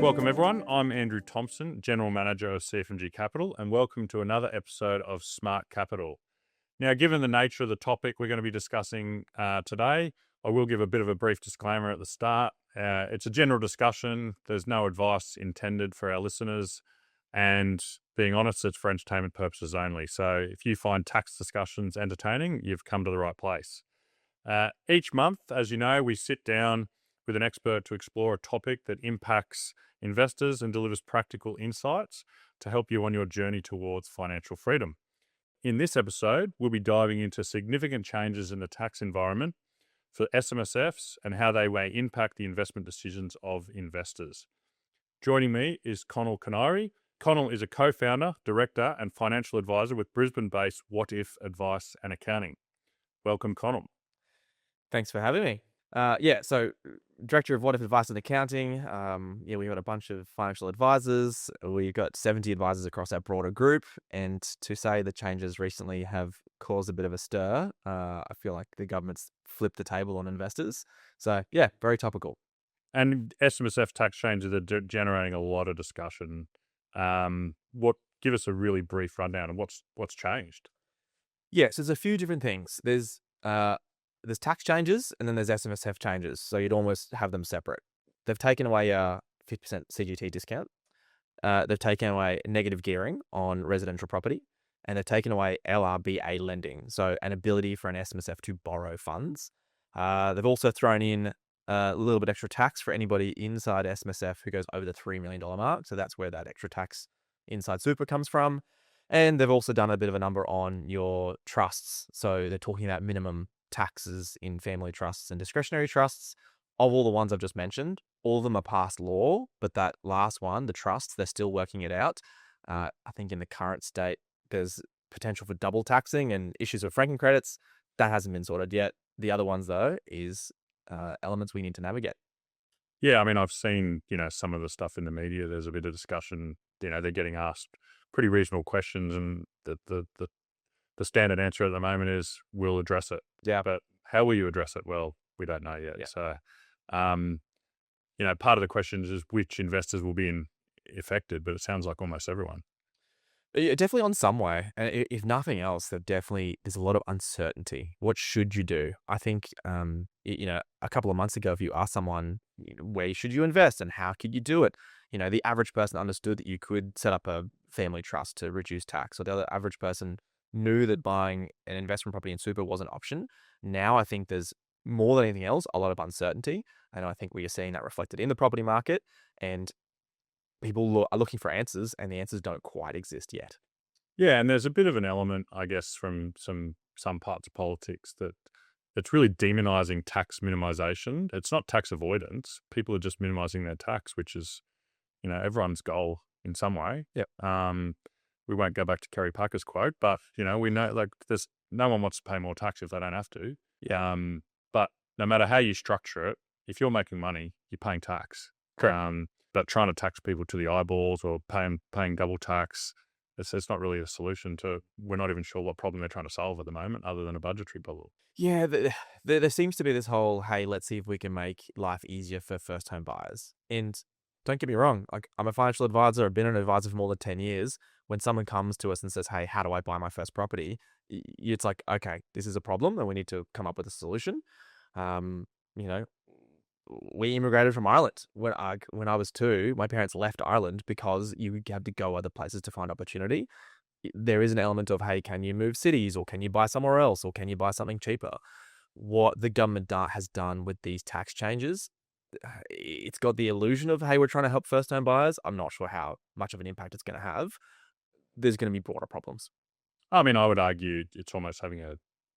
Welcome everyone. I'm Andrew Thomson, General Manager of CFMG Capital, and welcome to another episode of Smart Capital. Now, given the nature of the topic we're going to be discussing today, I will give a bit of a brief disclaimer at the start. It's a general discussion. There's no advice intended for our listeners, and being honest, it's for entertainment purposes only. So if you find tax discussions entertaining, you've come to the right place. Each month, as you know, we sit down with an expert to explore a topic that impacts investors and delivers practical insights to help you on your journey towards financial freedom. In this episode, we'll be diving into significant changes in the tax environment for SMSFs and how they may impact the investment decisions of investors. Joining me is Conaill Keniry. Conaill is a co-founder, director and financial advisor with Brisbane-based What If Advice and Accounting. Welcome, Conaill. Thanks for having me. So Director of What If Advice and Accounting. We've got a bunch of financial advisors. We've got 70 advisors across our broader group. And to say the changes recently have caused a bit of a stir, I feel like the government's flipped the table on investors. So, yeah, very topical. And SMSF tax changes are generating a lot of discussion. Give us a really brief rundown of what's changed. Yes, there's a few different things. There's tax changes and then there's SMSF changes. So you'd almost have them separate. They've taken away a 50% CGT discount. They've taken away negative gearing on residential property, and they've taken away LRBA lending, so an ability for an SMSF to borrow funds. They've also thrown in a little bit extra tax for anybody inside SMSF who goes over the $3 million mark. So that's where that extra tax inside super comes from. And they've also done a bit of a number on your trusts. So they're talking about minimum taxes in family trusts and discretionary trusts. Of all the ones I've just mentioned, all of them are past law, but that last one, the trusts, they're still working it out. I think in the current state, there's potential for double taxing and issues with franking credits. That hasn't been sorted yet. The other ones, though, is elements we need to navigate. Yeah, I mean, I've seen, some of the stuff in the media. There's a bit of discussion. They're getting asked pretty reasonable questions, and the standard answer at the moment is we'll address it. Yeah. But how will you address it? Well, we don't know yet. Yeah. So, part of the question is which investors will be affected, but it sounds like almost everyone. Yeah, definitely on some way. And if nothing else, there's a lot of uncertainty. What should you do? I think, a couple of months ago, if you asked someone, where should you invest and how could you do it? The average person understood that you could set up a family trust to reduce tax, or the other average person knew that buying an investment property in super was an option. Now I think there's more than anything else, a lot of uncertainty. And I think we are seeing that reflected in the property market, and people are looking for answers, and the answers don't quite exist yet. Yeah, and there's a bit of an element, I guess, from some parts of politics that it's really demonizing tax minimization. It's not tax avoidance. People are just minimizing their tax, which is, everyone's goal in some way. Yep. We won't go back to Kerry Parker's quote, but, we know, there's no one wants to pay more tax if they don't have to. Yeah. But no matter how you structure it, if you're making money, you're paying tax. Correct. But trying to tax people to the eyeballs or paying double tax, it's not really a solution to. We're not even sure what problem they're trying to solve at the moment, other than a budgetary problem. Yeah, there seems to be this whole, hey, let's see if we can make life easier for first home buyers. And don't get me wrong, like, I'm a financial advisor. I've been an advisor for more than 10 years. When someone comes to us and says, hey, how do I buy my first property? It's like, okay, this is a problem and we need to come up with a solution. We immigrated from Ireland. When I was 2, my parents left Ireland because you had to go other places to find opportunity. There is an element of, hey, can you move cities, or can you buy somewhere else, or can you buy something cheaper? What the government has done with these tax changes, it's got the illusion of, hey, we're trying to help first-time buyers. I'm not sure how much of an impact it's going to have. There's going to be broader problems. I mean, I would argue it's almost having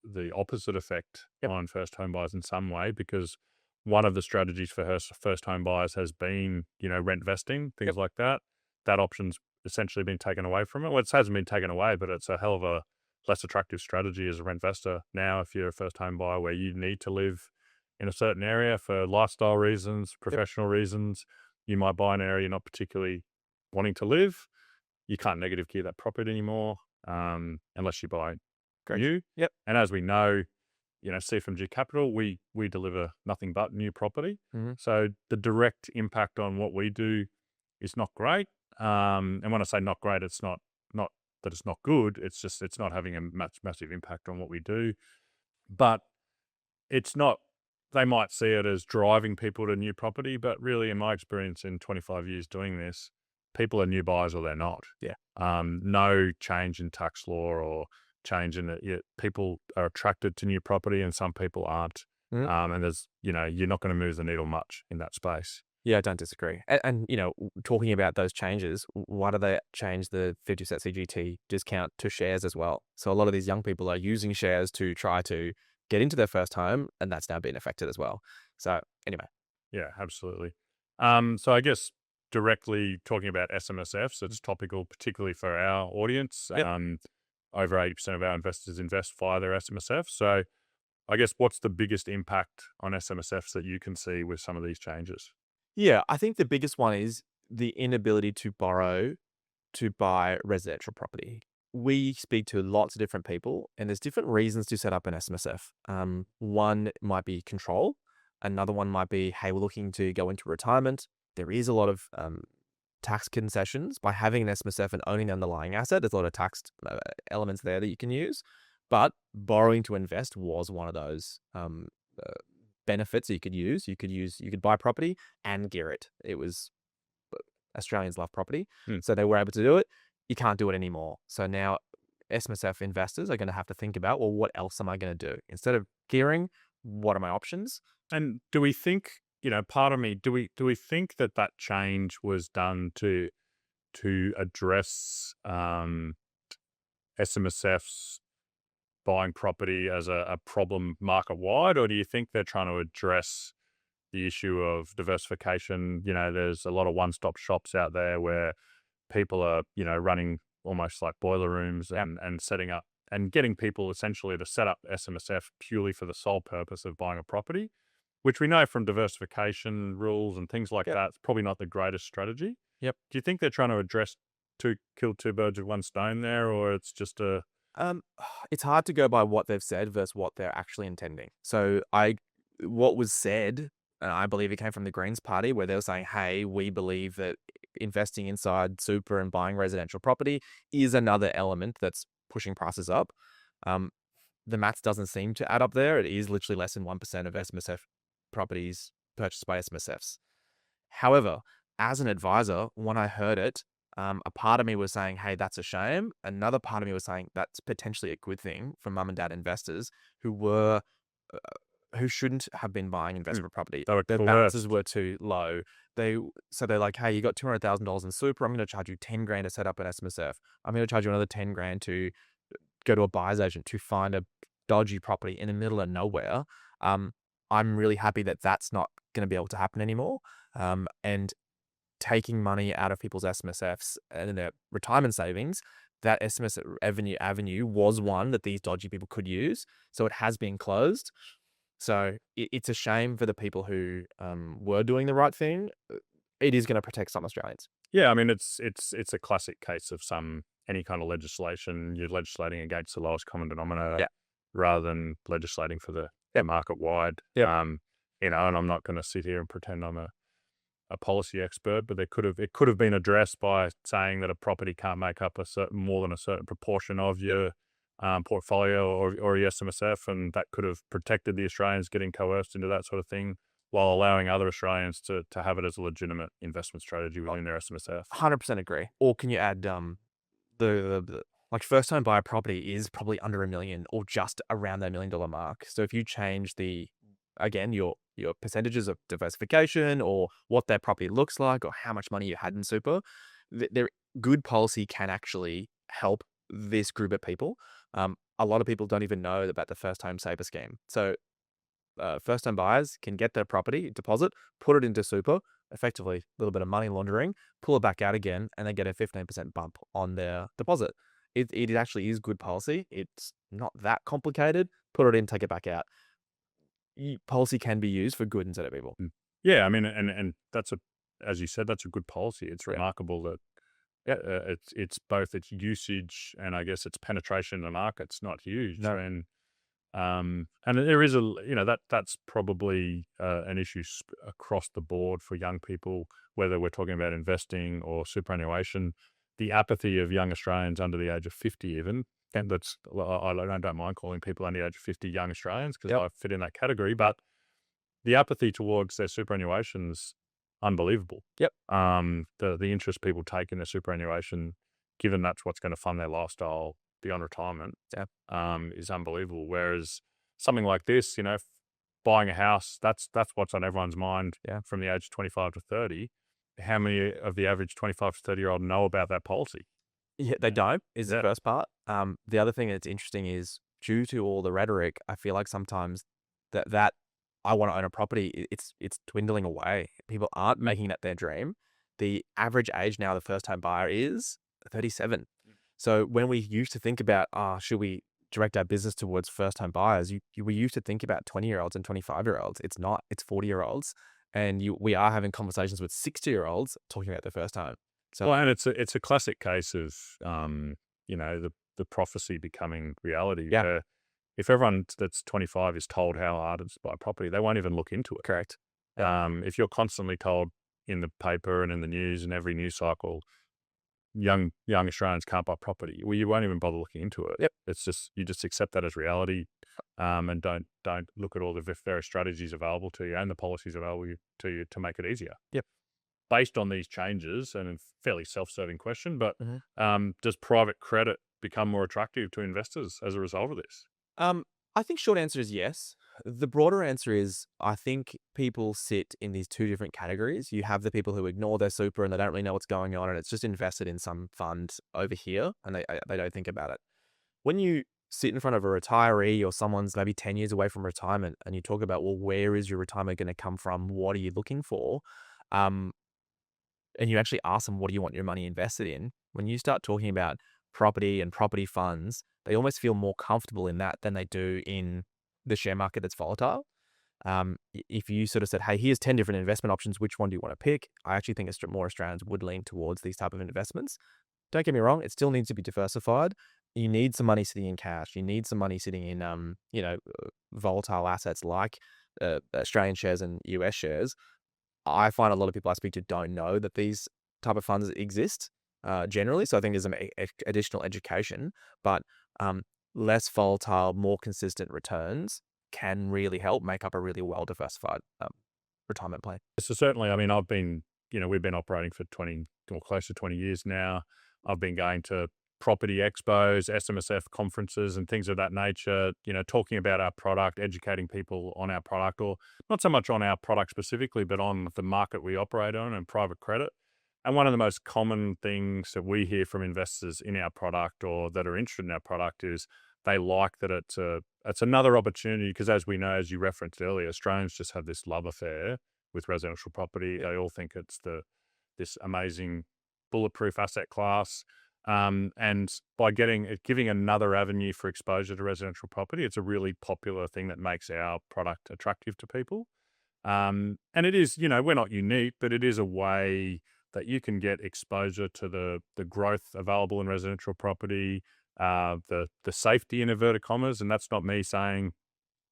the opposite effect on first home buyers in some way, because one of the strategies for first home buyers has been, rent vesting, things like that. That option's essentially been taken away from it. Well, it hasn't been taken away, but it's a hell of a less attractive strategy as a rent vestor now if you're a first home buyer, where you need to live in a certain area for lifestyle reasons, professional reasons. You might buy an area you're not particularly wanting to live. You can't negative gear that property anymore unless you buy new. Yep. And as we know, CFMG Capital, we deliver nothing but new property. Mm-hmm. So the direct impact on what we do is not great. And when I say not great, it's not that it's not good. It's just it's not having a massive impact on what we do. But it's not. They might see it as driving people to new property, but really, in my experience in 25 years doing this, people are new buyers or they're not. Yeah. No change in tax law or change in it. People are attracted to new property, and some people aren't. Mhm. And there's, you're not going to move the needle much in that space. Yeah, I don't disagree. And talking about those changes, why do they change the 50% CGT discount to shares as well? So a lot of these young people are using shares to try to get into their first home, and that's now been affected as well. So anyway, Yeah, absolutely. So I guess directly talking about SMSFs, it's topical, particularly for our audience. Yep. Over 80% of our investors invest via their SMSF. So I guess what's the biggest impact on SMSFs that you can see with some of these changes? Yeah, I think the biggest one is the inability to borrow to buy residential property. We speak to lots of different people, and there's different reasons to set up an SMSF. One might be control. Another one might be, hey, we're looking to go into retirement. There is a lot of tax concessions by having an SMSF and owning the underlying asset. There's a lot of tax elements there that you can use, but borrowing to invest was one of those benefits that you could use. You could buy property and gear it. It was Australians love property, so they were able to do it. You can't do it anymore. So now SMSF investors are going to have to think about, well, what else am I going to do instead of gearing? What are my options? And do we think, part of me, do we think that change was done to address SMSFs buying property as a problem market wide, or do you think they're trying to address the issue of diversification? There's a lot of one-stop shops out there where people are, running almost like boiler rooms and setting up and getting people essentially to set up SMSF purely for the sole purpose of buying a property, which we know from diversification rules and things like that, it's probably not the greatest strategy. Yep. Do you think they're trying to address kill two birds with one stone there, or it's just a It's hard to go by what they've said versus what they're actually intending. So what was said, I believe it came from the Greens Party, where they were saying, hey, we believe that investing inside super and buying residential property is another element that's pushing prices up. The maths doesn't seem to add up there. It is literally less than 1% of SMSF properties purchased by SMSFs. However, as an advisor, when I heard it, a part of me was saying, hey, that's a shame. Another part of me was saying that's potentially a good thing for mum and dad investors who shouldn't have been buying investment property. They were Their coerced. balances were too low. They're like, hey, you got $200,000 in super. I'm going to charge you 10 grand to set up an SMSF. I'm going to charge you another 10 grand to go to a buyer's agent to find a dodgy property in the middle of nowhere. I'm really happy that that's not going to be able to happen anymore. And taking money out of people's SMSFs and their retirement savings, that SMSF avenue was one that these dodgy people could use. So it has been closed. So it's a shame for the people who were doing the right thing. It is going to protect some Australians. Yeah, I mean, it's a classic case of any kind of legislation. You're legislating against the lowest common denominator rather than legislating for the market wide. Yep. And I'm not going to sit here and pretend I'm a policy expert, but it could have been addressed by saying that a property can't make up more than a certain proportion of your portfolio or your SMSF, and that could have protected the Australians getting coerced into that sort of thing, while allowing other Australians to have it as a legitimate investment strategy within their SMSF. 100% agree. Or can you add the like first time buyer property is probably under $1 million or just around that $1 million mark. So if you change your percentages of diversification or what that property looks like or how much money you had in super, their good policy can actually help this group of people. A lot of people don't even know about the first home saver scheme. So first time buyers can get their property deposit, put it into super, effectively a little bit of money laundering, pull it back out again, and then get a 15% bump on their deposit. It actually is good policy. It's not that complicated. Put it in, take it back out. Policy can be used for good instead of evil. Yeah, I mean, and that's as you said, that's a good policy. It's remarkable that it's both its usage and I guess its penetration in the market's not huge. No. And And there is that's probably an issue across the board for young people, whether we're talking about investing or superannuation. The apathy of young Australians under the age of 50, even, and I don't mind calling people under the age of 50 young Australians because Yep. I fit in that category, but the apathy towards their superannuation's unbelievable. Yep. The interest people take in their superannuation, given that's what's going to fund their lifestyle beyond retirement, Yeah. is unbelievable. Whereas something like this, buying a house, that's what's on everyone's mind Yeah. from the age of 25 to 30. How many of the average 25 to 30-year-old know about that policy? Yeah, they don't, is the Yeah. first part. The other thing that's interesting is due to all the rhetoric, I feel like sometimes that I want to own a property, it's dwindling away. People aren't Mm. making that their dream. The average age now, the first time buyer is 37. So when we used to think about, should we direct our business towards first time buyers, we used to think about 20-year-olds and 25-year-olds. It's not, it's 40-year-olds. And we are having conversations with 60-year-olds talking about their first time. So Well, and it's a classic case of the prophecy becoming reality. yeah, Where if everyone that's 25 is told how hard it is to buy property, they won't even look into it. correct. Yeah. If you're constantly told in the paper and in the news and every news cycle, young Australians can't buy property, well, you won't even bother looking into it. Yep. It's just you just accept that as reality, and don't look at all the various strategies available to you and the policies available to you to make it easier. Yep. Based on these changes, and a fairly self-serving question, but Mhm. does private credit become more attractive to investors as a result of this? Um, I think short answer is yes. The broader answer is I think people sit in these two different categories. You have the people who ignore their super and they don't really know what's going on, and it's just invested in some fund over here, and they don't think about it. When you sit in front of a retiree or someone's maybe 10 years away from retirement and you talk about, well, where is your retirement going to come from? What are you looking for? Um, and you actually ask them, what do you want your money invested in? When you start talking about property and property funds, they almost feel more comfortable in that than they do in the share market that's volatile. If you sort of said, hey, here's 10 different investment options, which one do you want to pick? I actually think more Australians would lean towards these type of investments. Don't get me wrong, it still needs to be diversified. You need some money sitting in cash. You need some money sitting in, volatile assets like Australian shares and US shares. I find a lot of people I speak to don't know that these type of funds exist generally. So I think there's an additional education, but less volatile, more consistent returns can really help make up a really well diversified retirement plan. So certainly, I mean, we've been operating for 20 or close to 20 years now. I've been going to property expos, SMSF conferences, and things of that nature, talking about our product, educating people on our product, or not so much on our product specifically, but on the market we operate on and private credit. And one of the most common things that we hear from investors in our product or that are interested in our product is they like that it's another opportunity because, as we know, as you referenced earlier, Australians just have this love affair with residential property. They all think it's this amazing bulletproof asset class. And by giving another avenue for exposure to residential property, it's a really popular thing that makes our product attractive to people. And it is, we're not unique, but it is a way that you can get exposure to the growth available in residential property, the safety in inverted commas, and that's not me saying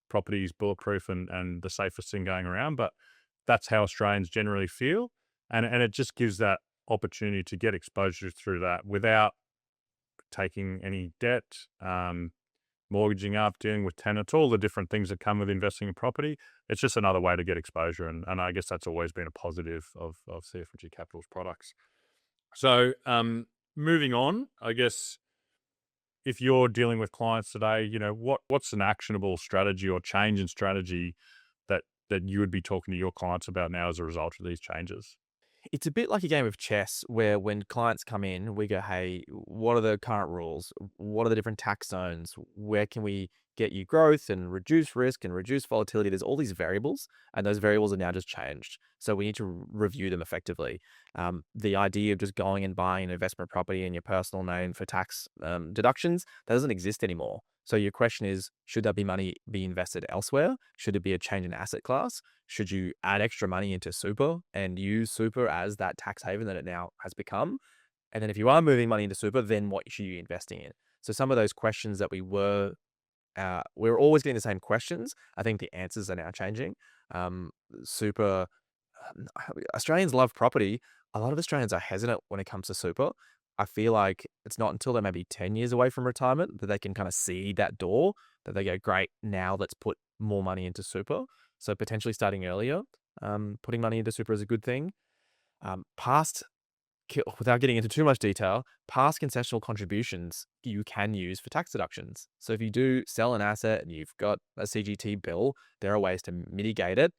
property is bulletproof and the safest thing going around, but that's how Australians generally feel, and it just gives that opportunity to get exposure through that without taking any debt, mortgaging up, dealing with tenants, all the different things that come with investing in property. It's just another way to get exposure, and I guess that's always been a positive of CFMG Capital's products. So, moving on, I guess if you're dealing with clients today, what's an actionable strategy or change in strategy that you would be talking to your clients about now as a result of these changes? It's a bit like a game of chess where when clients come in, we go, hey, what are the current rules? What are the different tax zones? Where can we get you growth and reduce risk and reduce volatility? There's all these variables, and those variables are now just changed. So we need to review them effectively. The idea of just going and buying an investment property in your personal name for tax deductions, that doesn't exist anymore. So your question is, should that money be invested elsewhere? Should it be a change in asset class? Should you add extra money into super and use super as that tax haven that it now has become? And then if you are moving money into super, then what should you be investing in? So some of those questions that we were We're always getting the same questions. I think the answers are now changing. Super Australians love property. A lot of Australians are hesitant when it comes to super. I feel like it's not until they're maybe 10 years away from retirement that they can kind of see that door that they go, great, now let's put more money into super. So potentially starting earlier, putting money into super is a good thing. Past Without getting into too much detail, past concessional contributions you can use for tax deductions. So if you do sell an asset and you've got a CGT bill, there are ways to mitigate it,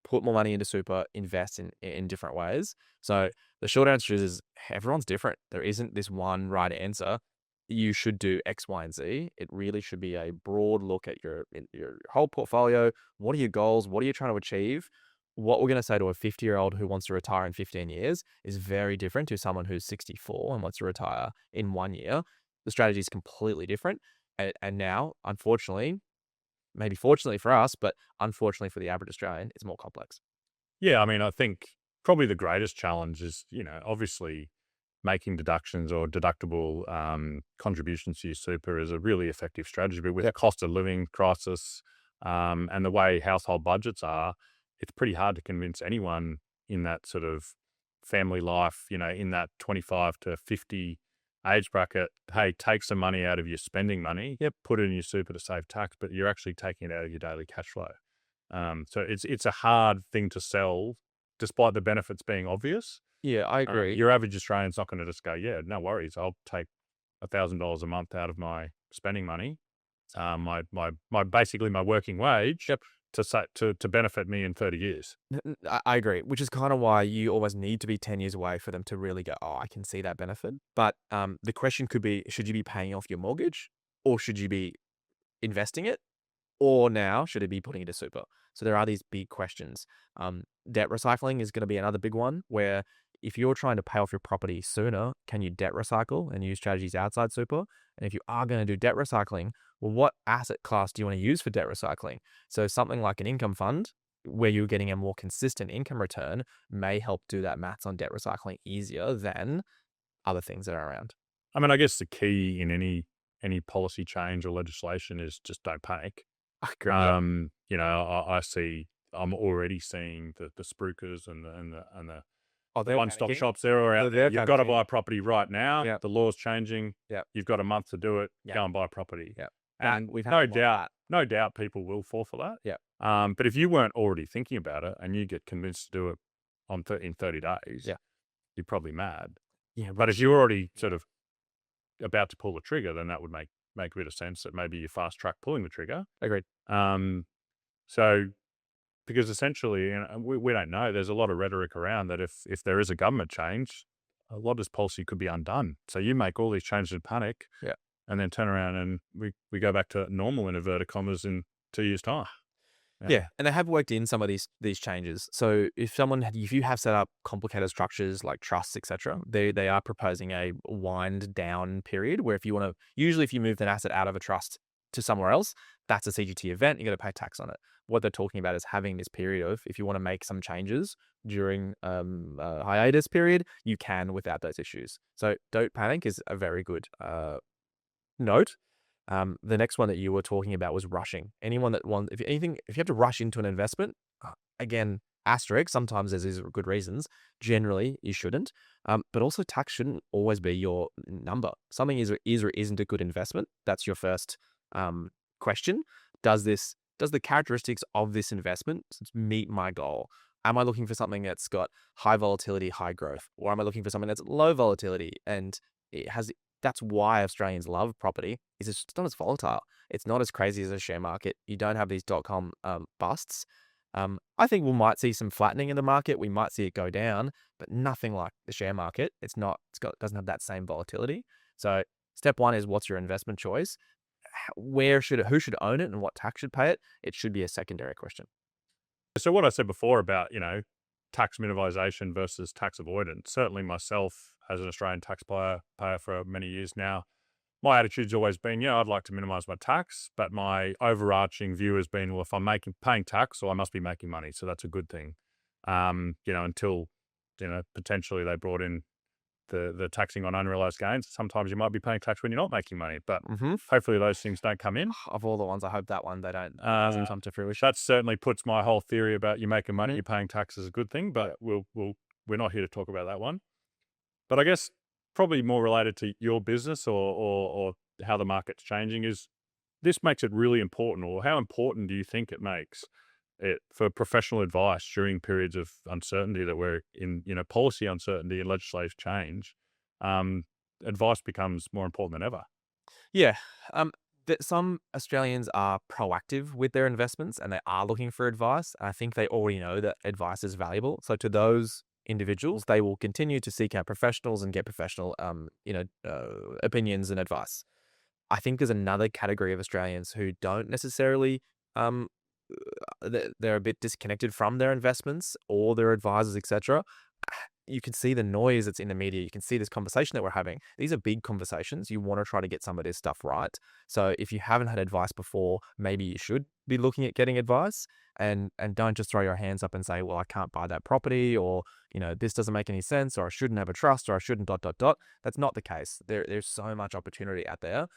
put more money into super, invest in different ways. So the short answer is everyone's different. There isn't this one right answer. You should do X, Y, and Z. It really should be a broad look at your whole portfolio. What are your goals? What are you trying to achieve? What we're going to say to a 50-year-old who wants to retire in 15 years is very different to someone who's 64 and wants to retire in 1 year. The strategy is completely different. And now, unfortunately, maybe fortunately for us, but unfortunately for the average Australian, it's more complex. Yeah, I mean, I think probably the greatest challenge is, obviously making deductions or deductible contributions to your super is a really effective strategy. But with the cost of living crisis and the way household budgets are, it's pretty hard to convince anyone in that sort of family life, in that 25 to 50 age bracket, hey, take some money out of your spending money, put it in your super to save tax, but you're actually taking it out of your daily cash flow. So it's a hard thing to sell, despite the benefits being obvious. Yeah, I agree. Your average Australian's not going to just go, yeah, no worries, I'll take $1,000 a month out of my spending money, my basically my working wage, to benefit me in 30 years. I agree, which is kind of why you always need to be 10 years away for them to really go, oh, I can see that benefit. But the question could be, should you be paying off your mortgage or should you be investing it? Or now, should it be putting it to super? So there are these big questions. Debt recycling is going to be another big one where if you're trying to pay off your property sooner, can you debt recycle and use strategies outside super? And if you are going to do debt recycling, well, what asset class do you want to use for debt recycling? So something like an income fund where you're getting a more consistent income return may help do that maths on debt recycling easier than other things that are around. I mean, I guess the key in any policy change or legislation is just don't panic. I agree. I'm already seeing the spruikers and the Oh, they're one-stop panicking. shops. They're all out there. They're You've got to panicking. buy a property right now. Yep. The law's changing. Yep. You've got a month to do it. Yep. Go and buy a property. Yep. And we've had no more of doubt, that. no doubt people will fall for that. Yep. But if you weren't already thinking about it and you get convinced to do it in 30 days, Yeah. you're probably mad. Yeah. But if you're already sort of about to pull the trigger, then that would make a bit of sense that maybe you fast track pulling the trigger. Agreed. So because essentially, we don't know. There's a lot of rhetoric around that if there is a government change, a lot of this policy could be undone. So you make all these changes in panic, and then turn around and we go back to normal in inverted commas in 2 years' time. Yeah, and they have worked in some of these changes. So if you have set up complicated structures like trusts, etc., they are proposing a wind down period where if you want to, usually if you move an asset out of a trust to somewhere else, that's a CGT event. You got to pay tax on it. What they're talking about is having this period of if you want to make some changes during a hiatus period, you can without those issues. So don't panic is a very good note. The next one that you were talking about was rushing. Anyone that wants, if you have to rush into an investment, again, asterisk, sometimes there's good reasons. Generally, you shouldn't. But also tax shouldn't always be your number. Something is or isn't a good investment. That's your first question. Does the characteristics of this investment meet my goal? Am I looking for something that's got high volatility, high growth? Or am I looking for something that's low volatility and that's why Australians love property, is it's not as volatile. It's not as crazy as a share market. You don't have these .com busts. I think we might see some flattening in the market. We might see it go down, but nothing like the share market. Doesn't have that same volatility. So step one is, what's your investment choice? Who should own it and what tax should pay it? It should be a secondary question. So what I said before about, tax minimisation versus tax avoidance, certainly myself as an Australian taxpayer for many years now, my attitude's always been, I'd like to minimise my tax, but my overarching view has been, well, if I'm paying tax, well, I must be making money, so that's a good thing. Until, potentially they brought in the taxing on unrealized gains. Sometimes you might be paying tax when you're not making money, but Mm-hmm. hopefully those things don't come in. Of all the ones, I hope that one they don't doesn't come to fruition. That certainly puts my whole theory about you making money, Mhm. you're paying tax as a good thing, but we're not here to talk about that one. But I guess probably more related to your business or how the market's changing is this makes it really important, or how important do you think it makes it for professional advice during periods of uncertainty that we're in, policy uncertainty and legislative change? Advice becomes more important than ever. Yeah. That some Australians are proactive with their investments and they are looking for advice. And I think they already know that advice is valuable. So to those individuals, they will continue to seek out professionals and get professional, opinions and advice. I think there's another category of Australians who don't necessarily, um, they're a bit disconnected from their investments or their advisors, etc. You can see the noise that's in the media. You can see this conversation that we're having. These are big conversations. You want to try to get some of this stuff right. So if you haven't had advice before, maybe you should be looking at getting advice, and don't just throw your hands up and say, well, I can't buy that property, or, this doesn't make any sense, or I shouldn't have a trust, or I shouldn't ... That's not the case. There's so much opportunity out there.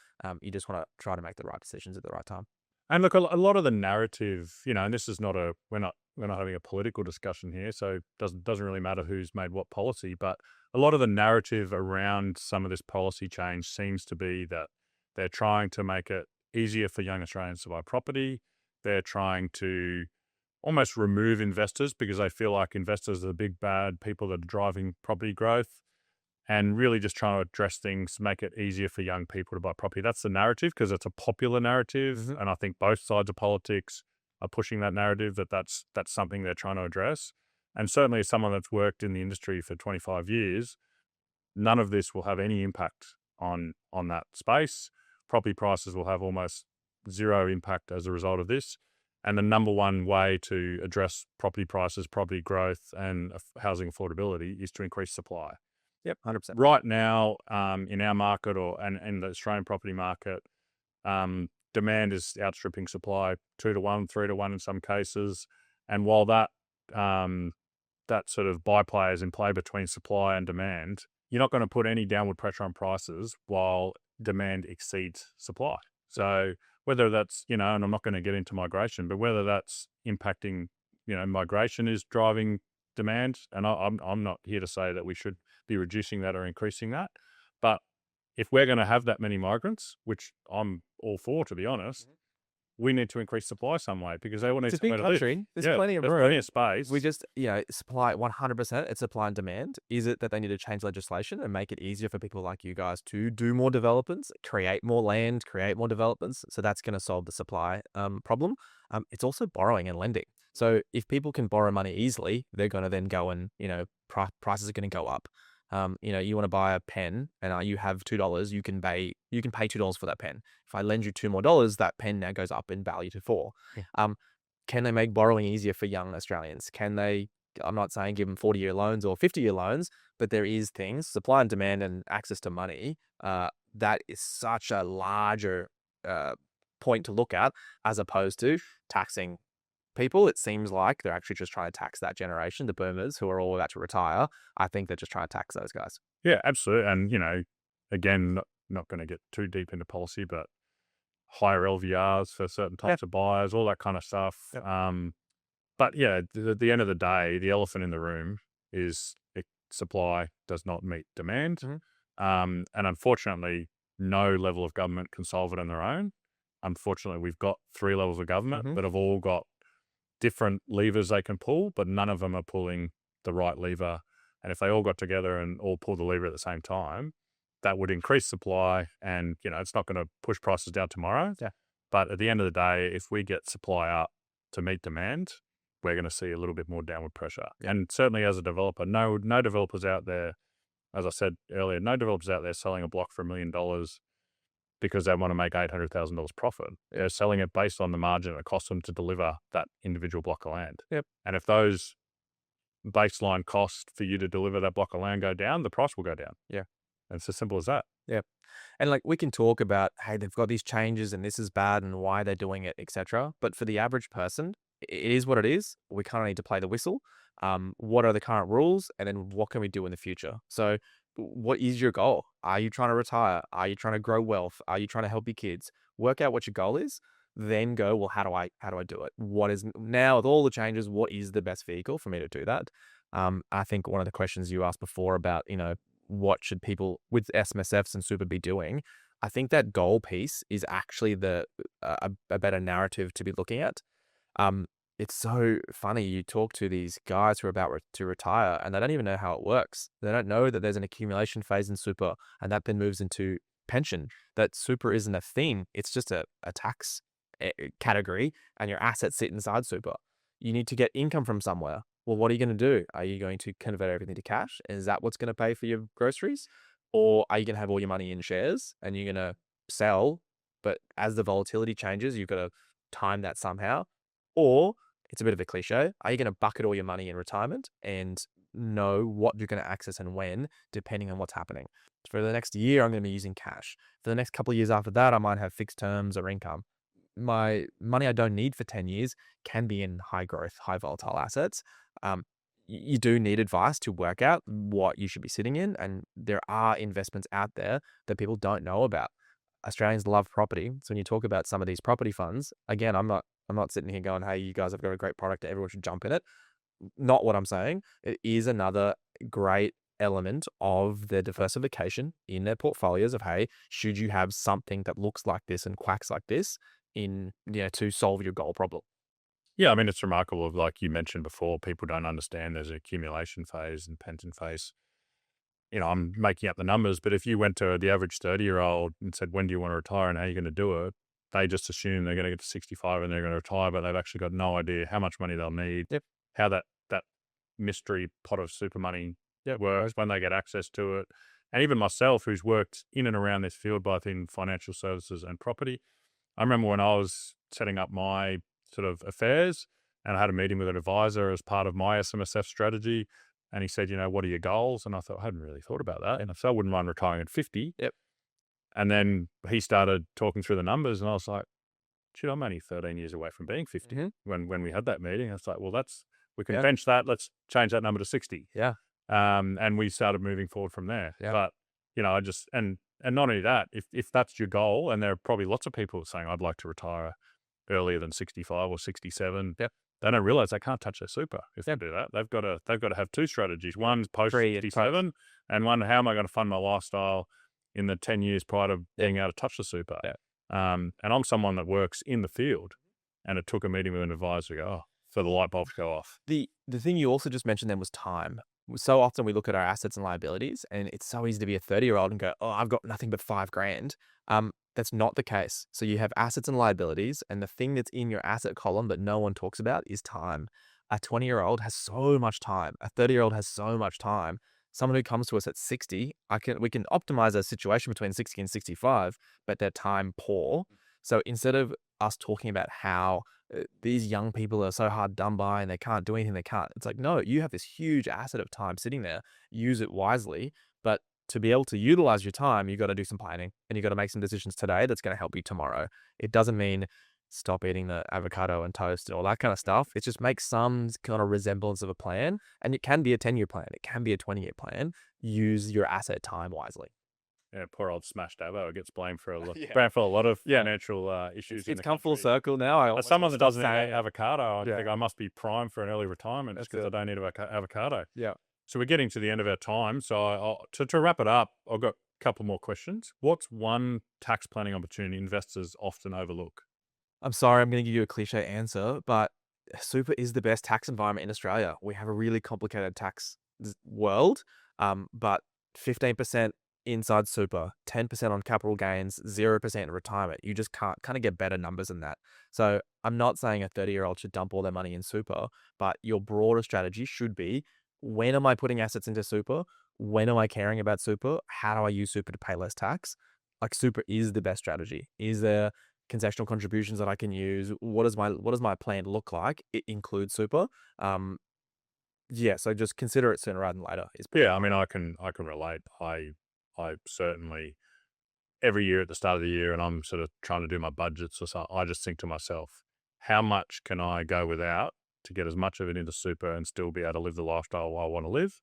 You just want to try to make the right decisions at the right time. And look, a lot of the narrative, and this is not we're not having a political discussion here, so it doesn't really matter who's made what policy, but a lot of the narrative around some of this policy change seems to be that they're trying to make it easier for young Australians to buy property. They're trying to almost remove investors because they feel like investors are the big bad people that are driving property growth, and really just trying to address things, make it easier for young people to buy property. That's the narrative because it's a popular narrative. Mhm. And I think both sides of politics are pushing that narrative that's something they're trying to address. And certainly as someone that's worked in the industry for 25 years, none of this will have any impact on that space. Property prices will have almost zero impact as a result of this. And the number one way to address property prices, property growth, and housing affordability is to increase supply. Yep, 100%. Right now, in our market and in the Australian property market, demand is outstripping supply 2 to 1, 3 to 1 in some cases. And while that sort of byplay is in play between supply and demand, you're not going to put any downward pressure on prices while demand exceeds supply. So whether that's, and I'm not going to get into migration, but whether that's impacting, migration is driving demand. And I'm not here to say that we should be reducing that or increasing that. But if we're going to have that many migrants, which I'm all for, to be honest, we need to increase supply some way because they will need It's a big somewhere to live. country. There's Yeah, plenty of there's room. plenty of space. We just, supply 100%. It's supply and demand. Is it that they need to change legislation and make it easier for people like you guys to do more developments, create more land, create more developments? So that's going to solve the supply problem. It's also borrowing and lending. So if people can borrow money easily, they're going to then go and, prices are going to go up. You want to buy a pen and you have $2, you can pay $2 for that pen. If I lend you $2 more, that pen now goes up in value to $4. Yeah. Can they make borrowing easier for young Australians? Can they, I'm not saying give them 40-year loans or 50-year loans, but there is things, supply and demand and access to money, that is such a larger point to look at as opposed to taxing people. It seems like they're actually just trying to tax that generation, the boomers who are all about to retire. I think they're just trying to tax those guys. Yeah, absolutely. And, again, not going to get too deep into policy, but higher LVRs for certain types of buyers, all that kind of stuff. Yep. But yeah, at the end of the day, the elephant in the room is supply does not meet demand. Mm-hmm. And unfortunately, no level of government can solve it on their own. Unfortunately, we've got 3 levels of government that have all got different levers they can pull, but none of them are pulling the right lever. And if they all got together and all pull the lever at the same time, that would increase supply. And, it's not going to push prices down tomorrow. Yeah. But at the end of the day, if we get supply up to meet demand, we're going to see a little bit more downward pressure. Yeah. And certainly as a developer, no developers out there, as I said earlier, no developers out there selling a block for $1 million because they want to make $800,000 profit. They're selling it based on the margin it costs them to deliver that individual block of land. Yep. And if those baseline costs for you to deliver that block of land go down, the price will go down. Yeah. And it's as simple as that. Yeah. And we can talk about, hey, they've got these changes and this is bad and why they're doing it, etc. But for the average person, it is what it is. We kind of need to play the whistle. What are the current rules? And then what can we do in the future? So what is your goal? Are you trying to retire? Are you trying to grow wealth? Are you trying to help your kids? Work out what your goal is, then go, well, how do I do it? What is now with all the changes, what is the best vehicle for me to do that? I think one of the questions you asked before about, what should people with SMSFs and super be doing? I think that goal piece is actually a better narrative to be looking at. Um, it's so funny. You talk to these guys who are about to retire and they don't even know how it works. They don't know that there's an accumulation phase in super and that then moves into pension. That super isn't a thing. It's just a tax category and your assets sit inside super. You need to get income from somewhere. Well, what are you going to do? Are you going to convert everything to cash? Is that what's going to pay for your groceries? Or are you going to have all your money in shares and you're going to sell? But as the volatility changes, you've got to time that somehow. Or it's a bit of a cliche. Are you going to bucket all your money in retirement and know what you're going to access and when, depending on what's happening? For the next year, I'm going to be using cash. For the next couple of years after that, I might have fixed terms or income. My money I don't need for 10 years can be in high growth, high volatile assets. You do need advice to work out what you should be sitting in. And there are investments out there that people don't know about. Australians love property. So when you talk about some of these property funds, again, I'm not sitting here going, hey, you guys have got a great product, everyone should jump in it. Not what I'm saying. It is another great element of their diversification in their portfolios of, hey, should you have something that looks like this and quacks like this to solve your goal problem? Yeah, I mean, it's remarkable. Like you mentioned before, people don't understand there's an accumulation phase and pension phase. I'm making up the numbers, but if you went to the average 30-year-old and said, when do you want to retire and how are you going to do it? They just assume they're going to get to 65 and they're going to retire, but they've actually got no idea how much money they'll need, Yep. how that mystery pot of super money Yep. works, when they get access to it. And even myself, who's worked in and around this field, both in financial services and property, I remember when I was setting up my sort of affairs and I had a meeting with an advisor as part of my SMSF strategy. And he said, what are your goals? And I thought, I hadn't really thought about that. And so I wouldn't mind retiring at 50. Yep. And then he started talking through the numbers and I was like, shit, I'm only 13 years away from being 50 when we had that meeting. I was like, well, we can bench that. Let's change that number to 60. Yeah. And we started moving forward from there. Yeah. But, I just, and not only that, if that's your goal, and there are probably lots of people saying, I'd like to retire earlier than 65 or 67. Yep. They don't realize they can't touch their super if they do that. They've got to have two strategies. One's post 67 and one, how am I going to fund my lifestyle in the 10 years prior to being able to touch the super? Yeah. And I'm someone that works in the field, and it took a meeting with an advisor to go, for the light bulb to go off. The thing you also just mentioned then was time. So often we look at our assets and liabilities and it's so easy to be a 30-year-old and go, oh, I've got nothing but $5,000. That's not the case. So you have assets and liabilities, and the thing that's in your asset column that no one talks about is time. A 20-year-old has so much time. A 30-year-old has so much time. Someone who comes to us at 60, we can optimize a situation between 60 and 65, but they're time poor. So instead of us talking about how these young people are so hard done by and they can't do anything, it's like, no, you have this huge asset of time sitting there. Use it wisely. But to be able to utilize your time, you got to do some planning and you got to make some decisions today that's going to help you tomorrow. It doesn't mean stop eating the avocado and toast and all that kind of stuff. It just makes some kind of resemblance of a plan. And it can be a 10-year plan. It can be a 20-year plan. Use your asset time wisely. Yeah, poor old smashed Avo gets blamed for a lot of financial issues. It's come full circle now. As someone that doesn't eat avocado, I think I must be primed for an early retirement just because I don't eat avocado. Yeah. So we're getting to the end of our time. So to wrap it up, I've got a couple more questions. What's one tax planning opportunity investors often overlook? I'm sorry, I'm going to give you a cliche answer, but super is the best tax environment in Australia. We have a really complicated tax world, but 15% inside super, 10% on capital gains, 0% in retirement. You just can't kind of get better numbers than that. So I'm not saying a 30-year-old should dump all their money in super, but your broader strategy should be, when am I putting assets into super? When am I caring about super? How do I use super to pay less tax? Like, super is the best strategy. Is there concessional contributions that I can use? What does my plan look like? It includes super. So just consider it sooner rather than later. I mean, I can relate. I certainly, every year at the start of the year, and I'm sort of trying to do my budgets or something, I just think to myself, how much can I go without to get as much of it into super and still be able to live the lifestyle I want to live?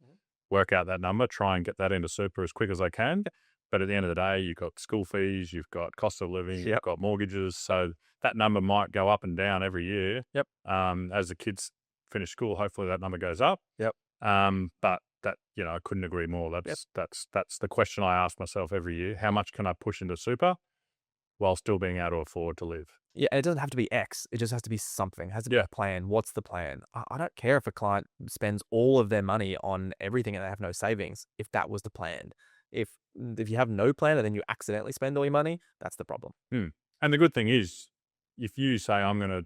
work out that number, try and get that into super as quick as I can. But at the end of the day, you've got school fees, you've got cost of living, Yep. you've got mortgages. So that number might go up and down every year. Yep. As the kids finish school, hopefully that number goes up. Yep. But that, I couldn't agree more. That's the question I ask myself every year. How much can I push into super while still being able to afford to live? Yeah, and it doesn't have to be X. It just has to be something. It has to be Yeah. a plan. What's the plan? I don't care if a client spends all of their money on everything and they have no savings, if that was the plan. If you have no plan and then you accidentally spend all your money, that's the problem. And the good thing is, if you say I'm going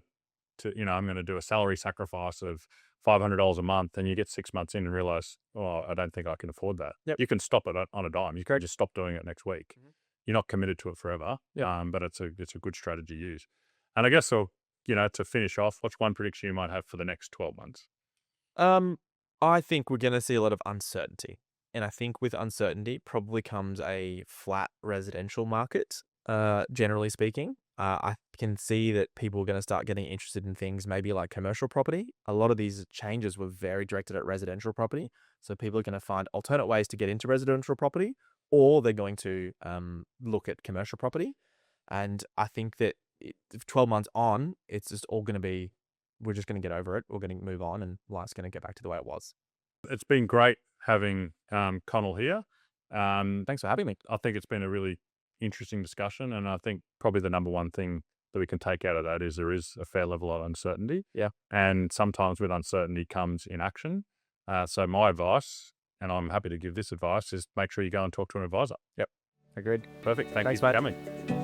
to do a salary sacrifice of $500 a month, and you get 6 months in and realize, oh, I don't think I can afford that. Yep. You can stop it on a dime. You can just stop doing it next week. Mhm. You're not committed to it forever. Yep. But it's a good strategy to use. And I guess so. To finish off, what's one prediction you might have for the next 12 months? I think we're going to see a lot of uncertainty. And I think with uncertainty probably comes a flat residential market, generally speaking. I can see that people are going to start getting interested in things maybe like commercial property. A lot of these changes were very directed at residential property. So people are going to find alternate ways to get into residential property, or they're going to look at commercial property. And I think that 12 months on, it's just all going to be, we're just going to get over it. We're going to move on and life's going to get back to the way it was. It's been great having Conaill here. Thanks for having me. I think it's been a really interesting discussion, and I think probably the number one thing that we can take out of that is there is a fair level of uncertainty. Yeah. And sometimes with uncertainty comes inaction. So my advice, and I'm happy to give this advice, is make sure you go and talk to an advisor. Yep. Agreed. Perfect. Thanks Thanks, for mate. coming.